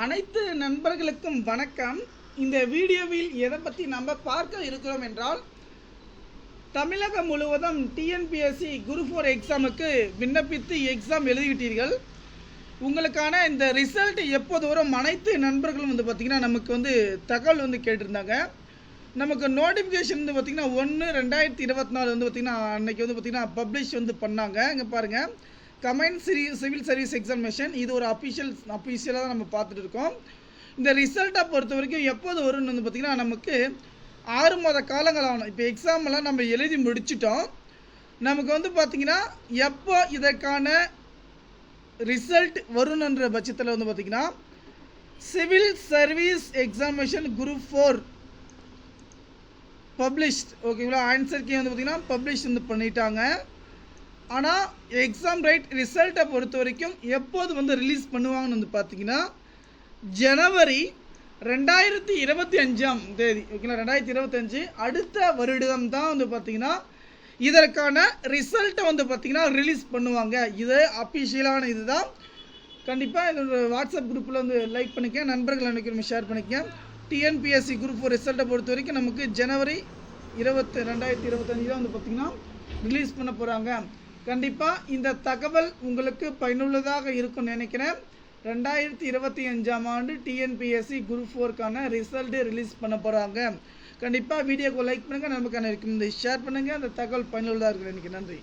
அனைத்து நண்பர்களுக்கும் வணக்கம். இந்த வீடியோவில் எதை பற்றி நம்ம பார்க்க இருக்கிறோம் என்றால், தமிழகம் முழுவதும் டிஎன்பிஎஸ்சி குரூப் 4 எக்ஸாமுக்கு விண்ணப்பித்து எக்ஸாம் எழுதிவிட்டீர்கள். உங்களுக்கான இந்த ரிசல்ட் எப்போது வரும் அனைத்து நண்பர்களும் பார்த்திங்கன்னா நமக்கு தகவல் கேட்டிருந்தாங்க. நமக்கு நோட்டிஃபிகேஷன் பார்த்திங்கன்னா 1/2024 பார்த்திங்கன்னா அன்றைக்கி பார்த்திங்கன்னா பப்ளிஷ் பண்ணாங்க. இங்கே பாருங்கள், கம்பைன்ட் சிவில் சர்வீஸ் எக்ஸாமினேஷன். இது ஒரு அஃபிஷியலாக தான் நம்ம பார்த்துட்டு இருக்கோம். இந்த ரிசல்ட்டை பொறுத்த வரைக்கும் எப்போது வரும்னு பார்த்திங்கன்னா நமக்கு 6 மாத காலங்கள் ஆகணும். இப்போ எக்ஸாமெல்லாம் நம்ம எழுதி முடிச்சிட்டோம். நமக்கு பார்த்திங்கன்னா எப்போ இதற்கான ரிசல்ட் வரும்ன்ற பட்சத்தில் பார்த்திங்கன்னா civil service examination group 4 published, ஓகேங்களா. ஆன்சர் கீ பார்த்திங்கன்னா பப்ளிஷ் பண்ணிட்டாங்க. ஆனால் எக்ஸாம் ரிசல்ட்டை பொறுத்த வரைக்கும் எப்போது ரிலீஸ் பண்ணுவாங்கன்னு பார்த்தீங்கன்னா ஜனவரி 2025ஆம் தேதி, ஓகேங்களா. 2025 அடுத்த வருடம் தான் பார்த்தீங்கன்னா இதற்கான ரிசல்ட்டை பார்த்தீங்கன்னா ரிலீஸ் பண்ணுவாங்க. இது அஃபிஷியலான இது தான். கண்டிப்பாக இதோட வாட்ஸ்அப் குரூப்பில் லைக் பண்ணிக்க, நண்பர்கள் அன்றைக்கி ஷேர் பண்ணிக்க. டிஎன்பிஎஸ்சி குரூப் 4 ரிசல்ட்டை பொறுத்த வரைக்கும் நமக்கு ஜனவரி 2025 தான் பார்த்தீங்கன்னா ரிலீஸ் பண்ண போகிறாங்க. கண்டிப்பாக இந்த தகவல் உங்களுக்கு பயனுள்ளதாக இருக்கும்னு நினைக்கிறேன். 2025ஆம் ஆண்டு டிஎன்பிஎஸ்சி குரூப் 4க்கான ரிசல்ட்டு ரிலீஸ் பண்ண போகிறாங்க. கண்டிப்பாக வீடியோக்கு லைக் பண்ணுங்கள், நமக்கான ஷேர் பண்ணுங்கள். அந்த தகவல் பயனுள்ளதாக இருக்குன்னு நினைக்கிறேன். நன்றி.